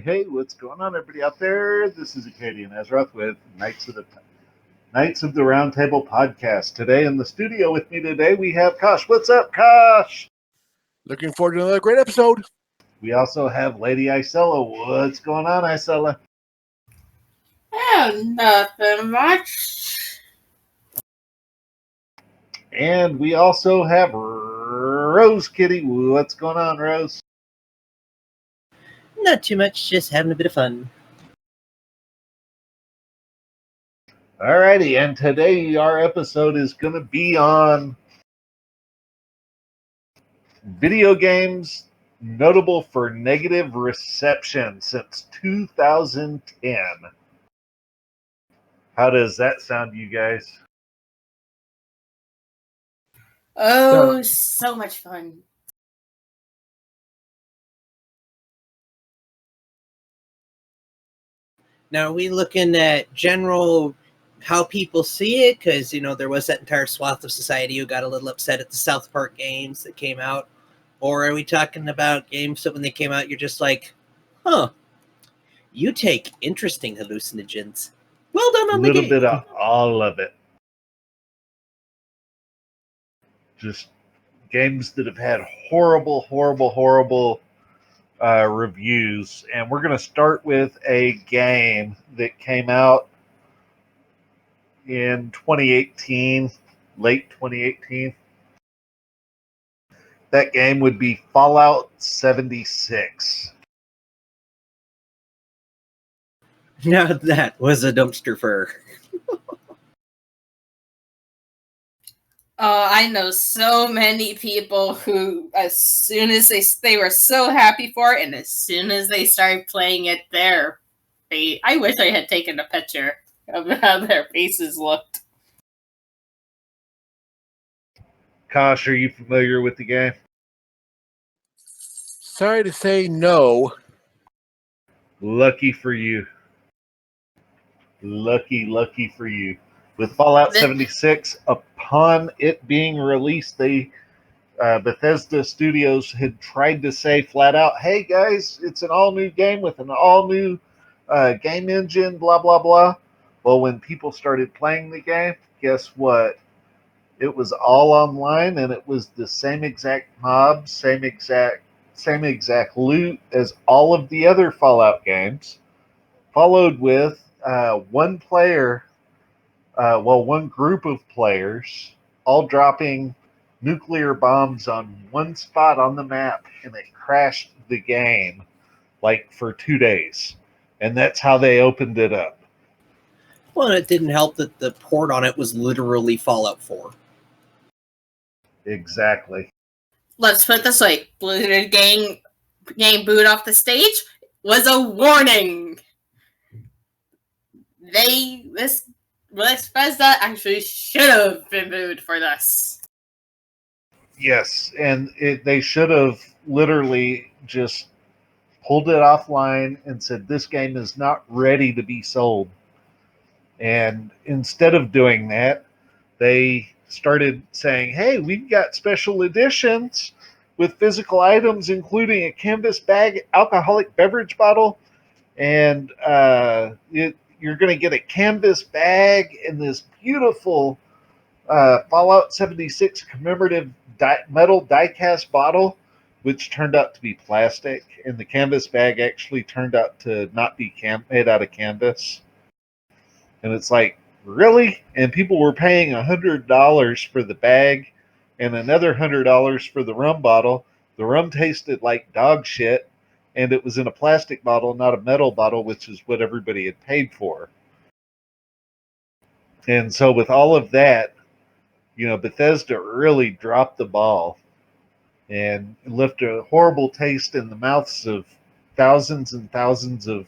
Hey, what's going on, everybody out there? This is Acadian Ezroth with Knights of the Round Table podcast. Today in the studio with me today, we have Kosh. What's up, Kosh? Looking forward to another great episode. We also have Lady Isella. What's going on, Isella? Nothing much. And we also have Rose Kitty. What's going on, Rose? Not too much, just having a bit of fun. Alrighty, and today our episode is going to be on video games notable for negative reception since 2010. How does that sound to you guys? Oh, so much fun. Now, are we looking at general how people see it? Because, there was that entire swath of society who got a little upset at the South Park games that came out. Or are we talking about games that when they came out, you're just like, huh, you take interesting hallucinogens. Well done on the game. A little bit of all of it. Just games that have had horrible reviews. And we're going to start with a game that came out in 2018, late 2018. That game would be Fallout 76. Now that was a dumpster fire. I know so many people who, as soon as they were so happy for it, and as soon as they started playing it, I wish I had taken a picture of how their faces looked. Kosh, are you familiar with the game? Sorry to say no. Lucky for you. Lucky for you. With Fallout 76, upon it being released, Bethesda Studios had tried to say flat out, hey guys, it's an all-new game with an all-new game engine, blah, blah, blah. Well, when people started playing the game, guess what? It was all online, and it was the same exact mobs, same exact loot as all of the other Fallout games, followed with one group of players all dropping nuclear bombs on one spot on the map, and it crashed the game for 2 days. And that's how they opened it up. Well, it didn't help that the port on it was literally Fallout 4. Exactly. Let's put it this way: Blizzard game boot off the stage was a warning. Bethesda actually should have been booed for this. Yes, and they should have literally just pulled it offline and said, this game is not ready to be sold. And instead of doing that, they started saying, hey, we've got special editions with physical items, including a canvas bag alcoholic beverage bottle. And you're going to get a canvas bag and this beautiful Fallout 76 commemorative metal die-cast bottle, which turned out to be plastic. And the canvas bag actually turned out to not be made out of canvas. And it's like, really? And people were paying $100 for the bag and another $100 for the rum bottle. The rum tasted like dog shit, and it was in a plastic bottle, not a metal bottle, which is what everybody had paid for. And so with all of that, Bethesda really dropped the ball and left a horrible taste in the mouths of thousands and thousands of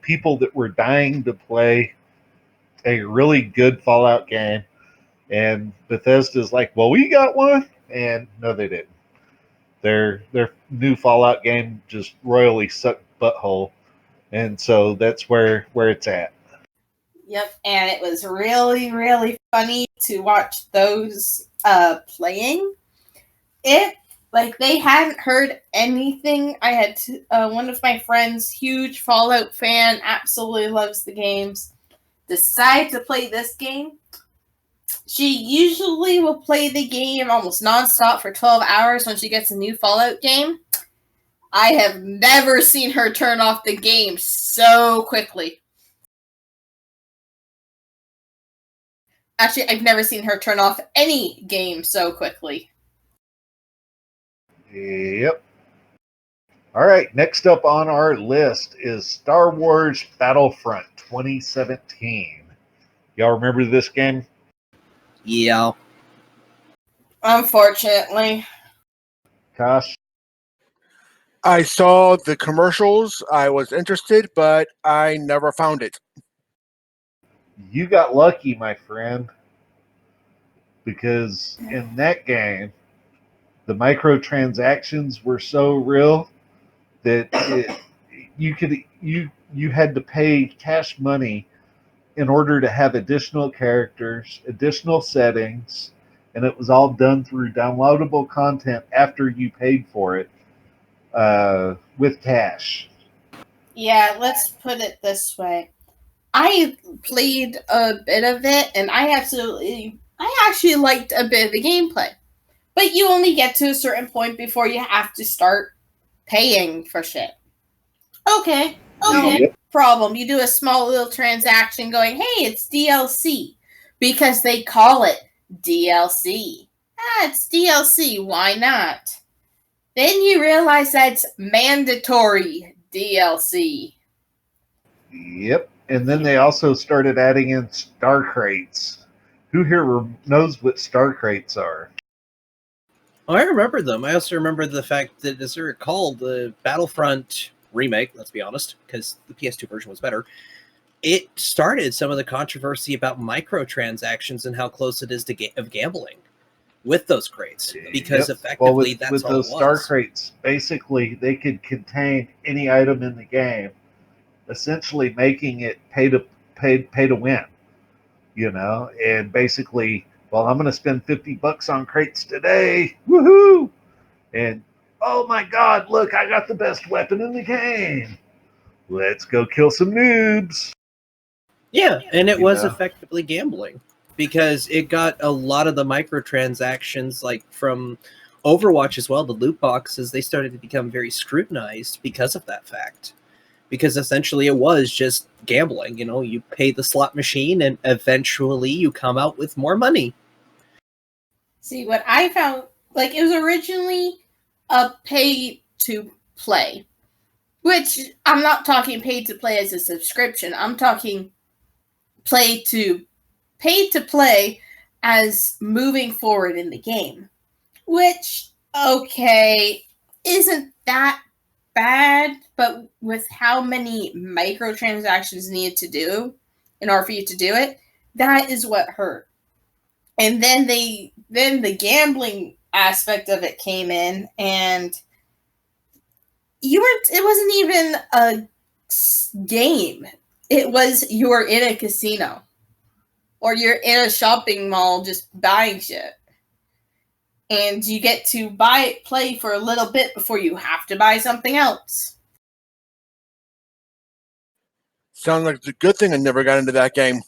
people that were dying to play a really good Fallout game. And Bethesda's like, well, we got one. And no, they didn't. Their new Fallout game just royally sucked butthole. And so that's where it's at. Yep, and it was really, really funny to watch those playing it. Like, they hadn't heard anything. I had one of my friends, huge Fallout fan, absolutely loves the games, decide to play this game. She usually will play the game almost nonstop for 12 hours when she gets a new Fallout game. I have never seen her turn off the game so quickly. Actually, I've never seen her turn off any game so quickly. Yep. All right, next up on our list is Star Wars Battlefront 2017. Y'all remember this game? Yeah. Unfortunately. Kosh? I saw the commercials. I was interested, but I never found it. You got lucky, my friend, because in that game, the microtransactions were so real that you had to pay cash money in order to have additional characters, additional settings, and it was all done through downloadable content after you paid for it with cash. Yeah, let's put it this way. I played a bit of it, and I actually liked a bit of the gameplay. But you only get to a certain point before you have to start paying for shit. Okay, Yep. problem. You do a small little transaction going, hey, it's DLC. Because they call it DLC. It's DLC. Why not? Then you realize that's mandatory DLC. Yep. And then they also started adding in star crates. Who here knows what star crates are? Oh, I remember them. I also remember the fact that, as I recall, the Battlefront remake, let's be honest, because the PS2 version was better, it started some of the controversy about microtransactions and how close it is to of gambling with those crates, because Yep. effectively that's with all those it was. star crates, basically they could contain any item in the game, essentially making it pay to win. You know, and basically, well, I'm going to spend $50 on crates today. Woohoo! And oh my God, look, I got the best weapon in the game. Let's go kill some noobs. Yeah, and it You was know? effectively gambling because it got a lot of the microtransactions, like from Overwatch as well, the loot boxes, they started to become very scrutinized because of that fact. Because essentially it was just gambling. You know, you pay the slot machine and eventually you come out with more money. See, what I found, like, it was originally a pay to play, which I'm not talking paid to play as a subscription. I'm talking paid to play as moving forward in the game, which, okay, isn't that bad, but with how many microtransactions needed to do in order for you to do it, that is what hurt. And then the gambling aspect of it came in, and it wasn't even a game. It was, you were in a casino or you're in a shopping mall just buying shit. And you get to play for a little bit before you have to buy something else. Sounds like it's a good thing I never got into that game.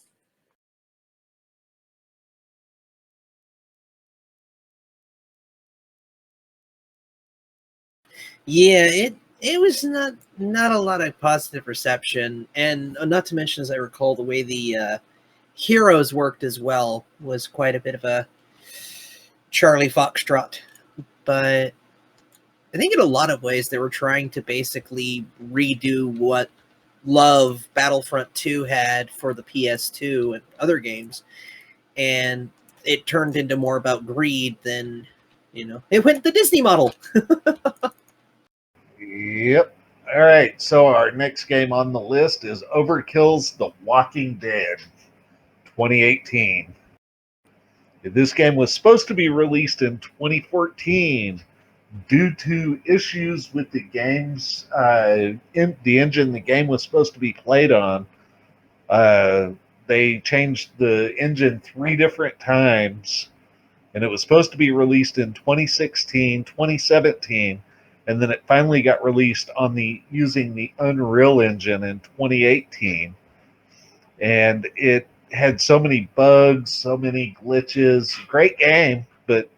Yeah, it was not a lot of positive reception, and not to mention, as I recall, the way the heroes worked as well was quite a bit of a Charlie Foxtrot. But I think in a lot of ways they were trying to basically redo what love Battlefront 2 had for the PS2 and other games, and it turned into more about greed than, it went the Disney model. Yep. All right. So our next game on the list is Overkill's The Walking Dead 2018. This game was supposed to be released in 2014. Due to issues with the game's in the engine the game was supposed to be played on, they changed the engine 3 different times, And it was supposed to be released in 2016, 2017, and then it finally got released on using the Unreal Engine in 2018. And it had so many bugs, so many glitches. Great game, but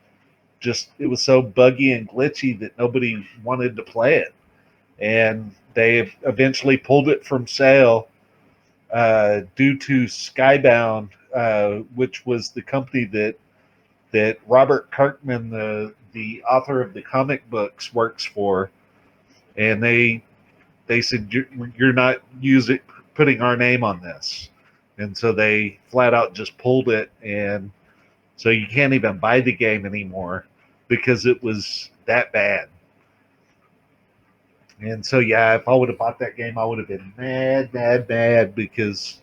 just it was so buggy and glitchy that nobody wanted to play it. And they eventually pulled it from sale due to Skybound, which was the company that Robert Kirkman, the author of the comic books, works for. And they said, you're not putting our name on this. And so they flat out just pulled it, and so you can't even buy the game anymore because it was that bad. And so, yeah, if I would have bought that game, I would have been mad because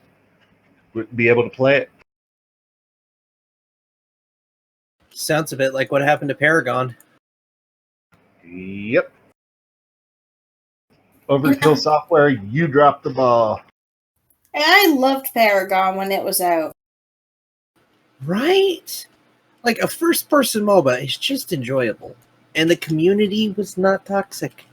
wouldn't be able to play it. Sounds a bit like what happened to Paragon. Yep. Overkill Software, you dropped the ball. And I loved Paragon when it was out. Right? Like a first-person MOBA is just enjoyable. And the community was not toxic.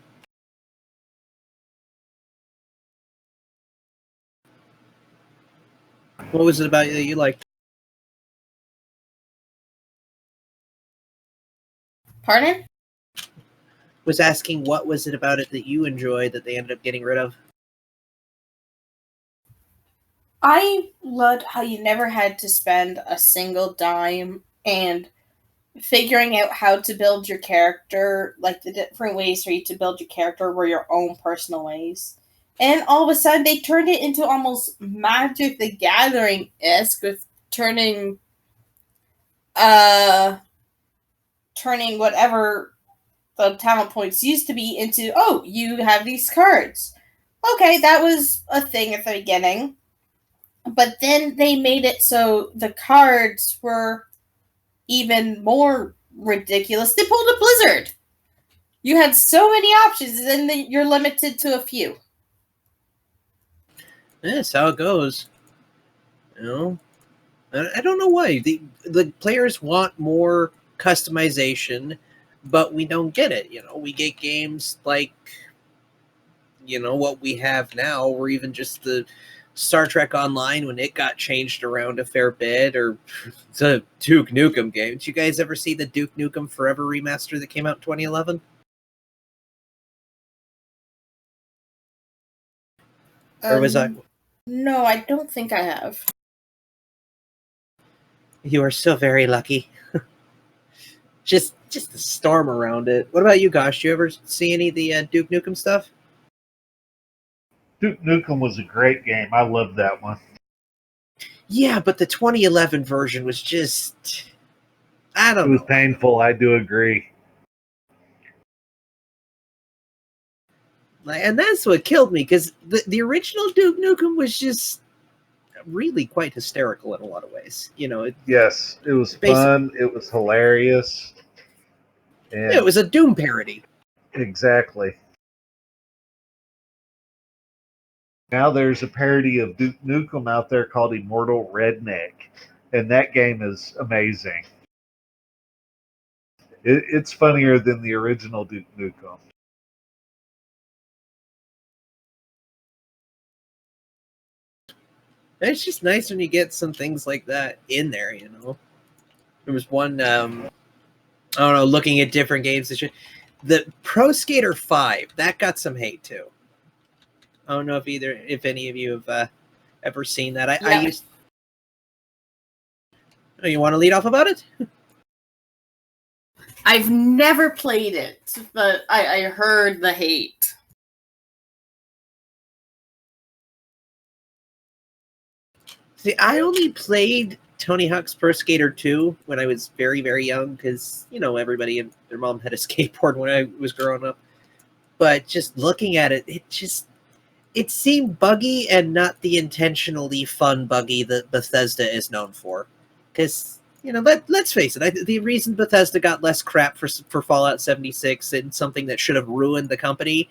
What was it about it that you liked? Pardon? Was asking what was it about it that you enjoyed that they ended up getting rid of? I loved how you never had to spend a single dime, and figuring out how to build your character, like the different ways for you to build your character were your own personal ways. And all of a sudden they turned it into almost Magic the Gathering-esque with turning whatever the talent points used to be into, oh, you have these cards. Okay, that was a thing at the beginning. But then they made it so the cards were even more ridiculous. They pulled a Blizzard. You had so many options, and then you're limited to a few. That's how it goes. You know? I don't know why. The players want more customization, but we don't get it. You know, we get games like, you know, what we have now, or even just the Star Trek Online when it got changed around a fair bit, or the Duke Nukem game. Did you guys ever see the Duke Nukem Forever remaster that came out in 2011? Or was I? No, I don't think I have. You are so very lucky. just the storm around it. What about you, Gosh? You ever see any of the Duke Nukem stuff? Duke Nukem was a great game. I loved that one. Yeah, but the 2011 version was just... I don't know. It was painful. I do agree. And that's what killed me, because the original Duke Nukem was just really quite hysterical in a lot of ways. You know, Yes, it was fun. It was hilarious. And it was a Doom parody. Exactly. Now there's a parody of Duke Nukem out there called Immortal Redneck, and that game is amazing. It's funnier than the original Duke Nukem. It's just nice when you get some things like that in there, you know. There was one, I don't know, looking at different games. The Pro Skater 5, that got some hate too. I don't know if any of you have ever seen that. I used. Oh, you want to lead off about it? I've never played it, but I heard the hate. See, I only played Tony Hawk's Pro Skater 2 when I was very, very young because, you know, everybody and their mom had a skateboard when I was growing up. But just looking at it, it seemed buggy and not the intentionally fun buggy that Bethesda is known for. Because, you know, let's face it, the reason Bethesda got less crap for Fallout 76 and something that should have ruined the company,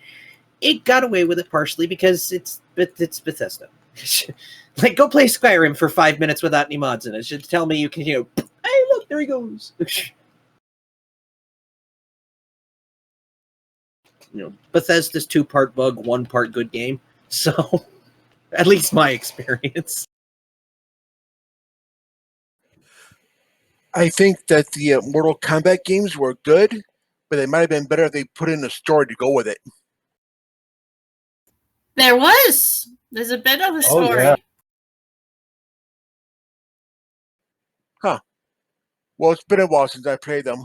it got away with it partially because it's Bethesda. Like, go play Skyrim for 5 minutes without any mods in it. Just tell me you can, you know, hey, look, there he goes. Bethesda's 2-part bug, 1-part good game. So, at least my experience. I think that the Mortal Kombat games were good, but they might have been better if they put in a story to go with it. There's a bit of a Oh, story. yeah. Well, it's been a while since I played them.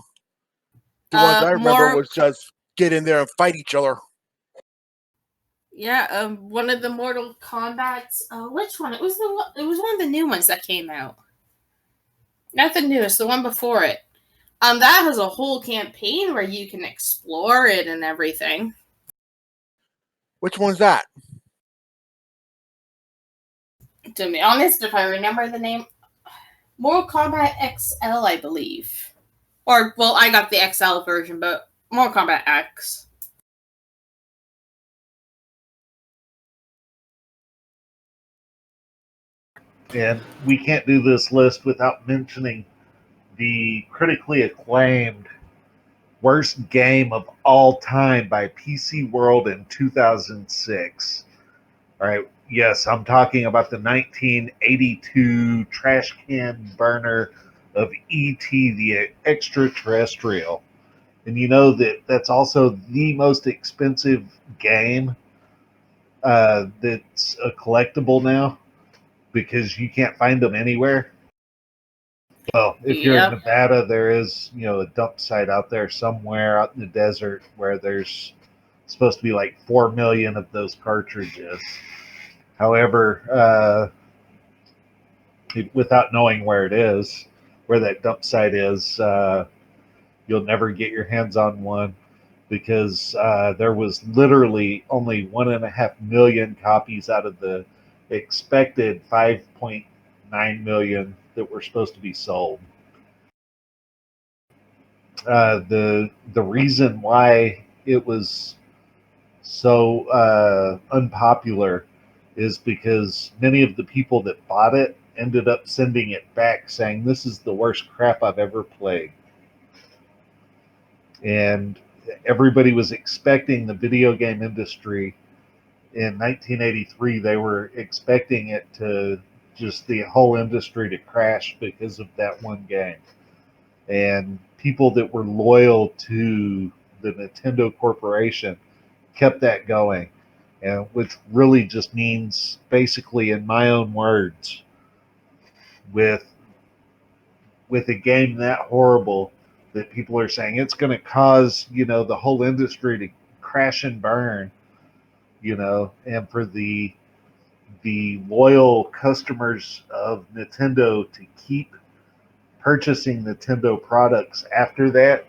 The ones I remember was just get in there and fight each other. Yeah, one of the Mortal Kombat's. Which one? It was one of the new ones that came out. Not the newest, the one before it. That has a whole campaign where you can explore it and everything. Which one's that? To be honest, if I remember the name, Mortal Kombat XL, I believe. Or, well, I got the XL version, but Mortal Kombat X. And we can't do this list without mentioning the critically acclaimed worst game of all time by PC World in 2006. All right, yes, I'm talking about the 1982 trash can burner of E.T. the Extraterrestrial. And you know that's also the most expensive game that's a collectible now because you can't find them anywhere. Well, if you're in Nevada, there is, a dump site out there somewhere out in the desert where there's supposed to be like 4 million of those cartridges. However, without knowing where it is, where that dump site is, you'll never get your hands on one because there was literally only 1.5 million copies out of the expected 5.9 million that were supposed to be sold. The reason why it was so unpopular is because many of the people that bought it ended up sending it back saying, this is the worst crap I've ever played. And everybody was expecting the video game industry in 1983, they were expecting it to just the whole industry to crash because of that one game. And people that were loyal to the Nintendo Corporation kept that going. And which really just means, basically, in my own words, with a game that horrible that people are saying it's going to cause, the whole industry to crash and burn, and for the loyal customers of Nintendo to keep purchasing Nintendo products after that,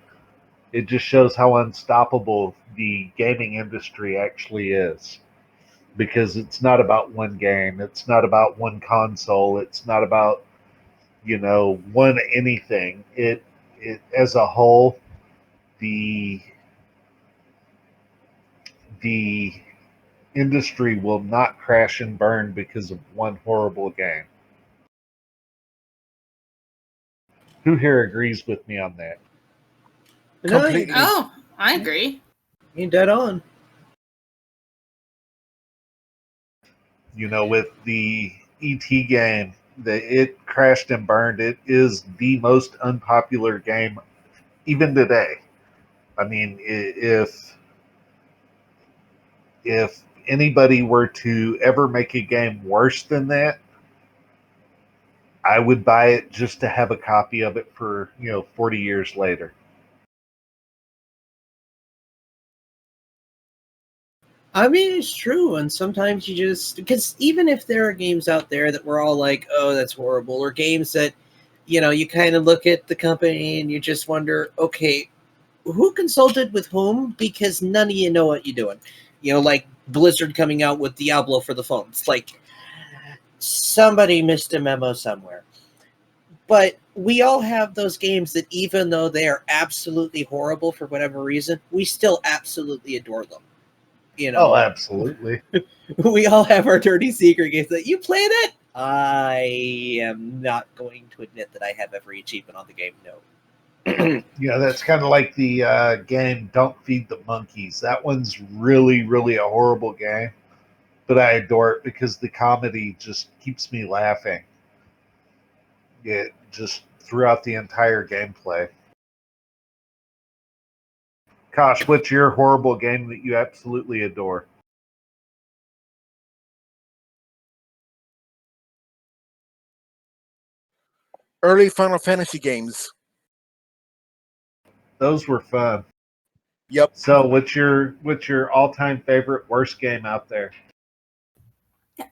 it just shows how unstoppable the gaming industry actually is. Because it's not about one game, it's not about one console, it's not about, one anything. It as a whole, the industry will not crash and burn because of one horrible game. Who here agrees with me on that? Completely. Oh, I agree. You're dead on. With the ET game, it crashed and burned. It is the most unpopular game even today. I mean, if anybody were to ever make a game worse than that, I would buy it just to have a copy of it for, 40 years later. I mean, it's true. And sometimes you just, because even if there are games out there that we're all like, oh, that's horrible, or games that, you kind of look at the company and you just wonder, okay, who consulted with whom? Because none of you know what you're doing. Like Blizzard coming out with Diablo for the phones. Like, somebody missed a memo somewhere. But we all have those games that even though they are absolutely horrible for whatever reason, we still absolutely adore them. Oh, absolutely. We all have our dirty secret games that you played it? I am not going to admit that I have every achievement on the game. No. Yeah, that's kind of like the game Don't Feed the Monkeys. That one's really, really a horrible game, but I adore it because the comedy just keeps me laughing. It just throughout the entire gameplay. Kosh, what's your horrible game that you absolutely adore? Early Final Fantasy games. Those were fun. Yep. So, what's your all-time favorite worst game out there?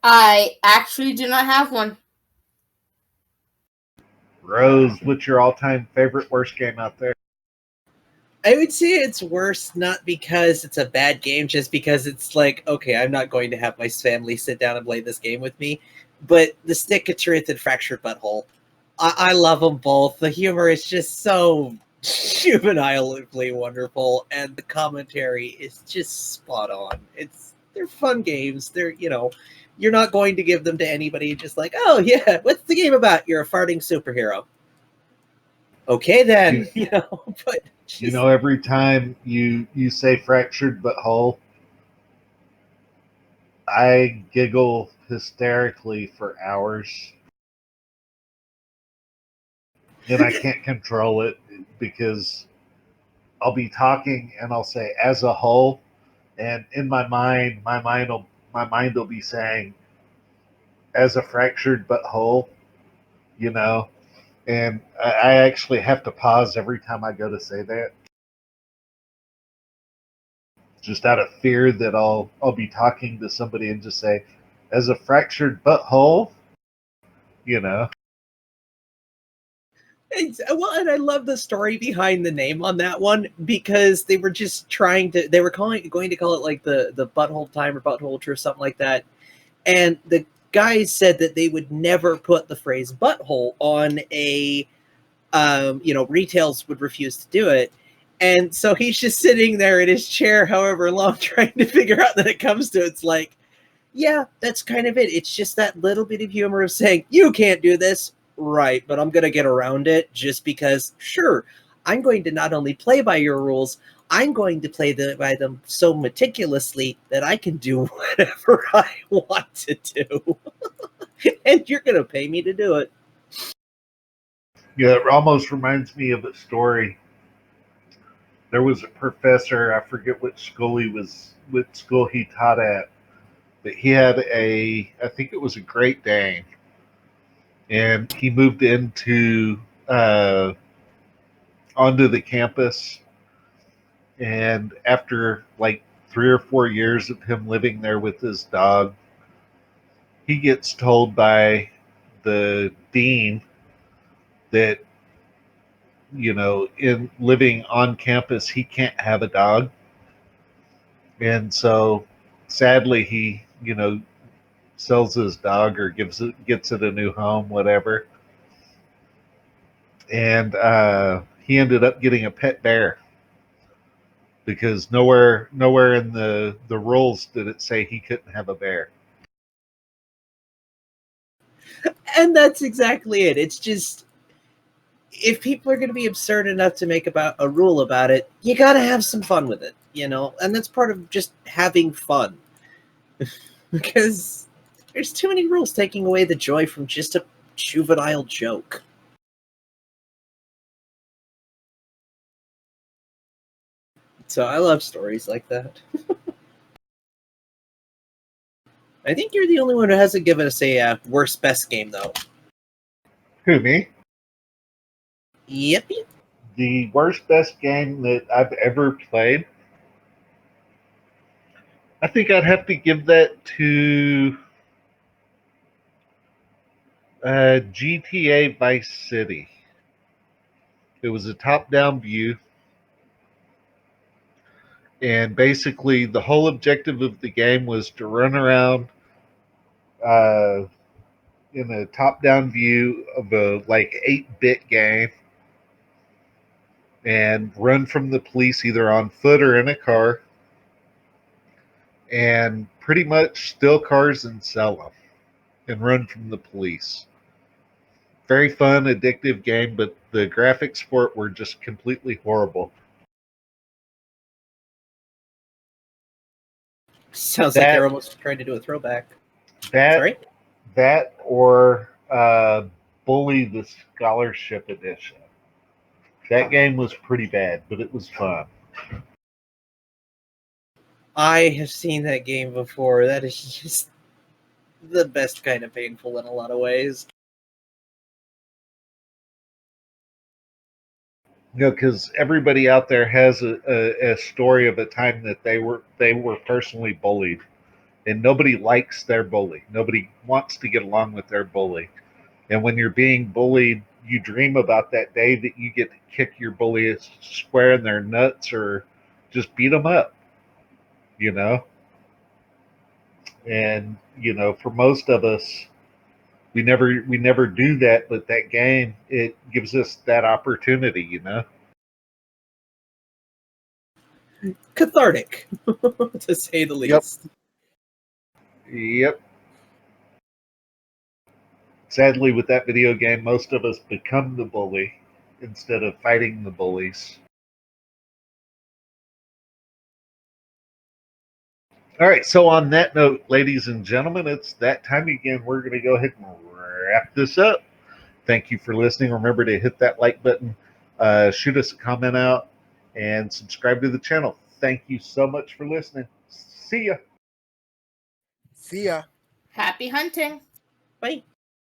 I actually do not have one. Rose, what's your all-time favorite worst game out there? I would say it's worse not because it's a bad game, just because it's like, okay, I'm not going to have my family sit down and play this game with me. But The Stick of Truth and Fractured Butthole, I love them both. The humor is just so juvenilely wonderful, and the commentary is just spot on. They're fun games. You're not going to give them to anybody just like, oh yeah, what's the game about? You're a farting superhero. Okay then, but just, You know, every time you say fractured but whole, I giggle hysterically for hours. And I can't control it because I'll be talking and I'll say as a whole, and in my mind will be saying as a fractured but whole, you know, and I actually have to pause every time I go to say that, just out of fear that I'll be talking to somebody and just say as a fractured butthole, you know. well, and I love the story behind the name on that one, because they were just they were going to call it like the butthole time or butthole or something like that. And the guys said that they would never put the phrase butthole on a, retails would refuse to do it. And so he's just sitting there in his chair, however long, trying to figure out that it comes to, it's like, yeah, that's kind of it. It's just that little bit of humor of saying, you can't do this. Right, but I'm going to get around it just because, sure, I'm going to not only play by your rules, I'm going to play by them so meticulously that I can do whatever I want to do. And you're going to pay me to do it. Yeah, it almost reminds me of a story. There was a professor, I forget what school he taught at, but he had I think it was a Great Dane, and he moved uh, onto the campus, and after like 3 or 4 years of him living there with his dog, he gets told by the dean that, you know, in living on campus, he can't have a dog. And so sadly, he, you know, sells his dog or gets it a new home, whatever. And he ended up getting a pet bear because nowhere in the rules did it say he couldn't have a bear. And that's exactly it. It's just, if people are going to be absurd enough to make about a rule about it, you got to have some fun with it, and that's part of just having fun. Because there's too many rules taking away the joy from just a juvenile joke. So I love stories like that. I think you're the only one who hasn't given us a worst best game, though. Who, me? Yep. The worst best game that I've ever played, I think I'd have to give that to GTA Vice City. It was a top-down view, and basically the whole objective of the game was to run around uh, in a top-down view of a like 8-bit game and run from the police either on foot or in a car, and pretty much steal cars and sell them. and run from the police. Very fun, addictive game, but the graphics for it were just completely horrible. Sounds like they're almost trying to do a throwback. Sorry? That or Bully the Scholarship Edition. That game was pretty bad, but it was fun. I have seen that game before. That is just the best kind of painful in a lot of ways. Because everybody out there has a story of a time that they were personally bullied, and nobody likes their bully. Nobody wants to get along with their bully. And when you're being bullied, you dream about that day that you get to kick your bully square in their nuts or just beat them up, you know? And, for most of us, we never do that, but that game, it gives us that opportunity, Cathartic, to say the least. Yep. Sadly, with that video game, most of us become the bully instead of fighting the bullies. All right, so on that note, ladies and gentlemen, it's that time again. We're going to go ahead and wrap this up. Thank you for listening. Remember to hit that like button, shoot us a comment out, and subscribe to the channel. Thank you so much for listening. See ya. See ya. Happy hunting. Bye.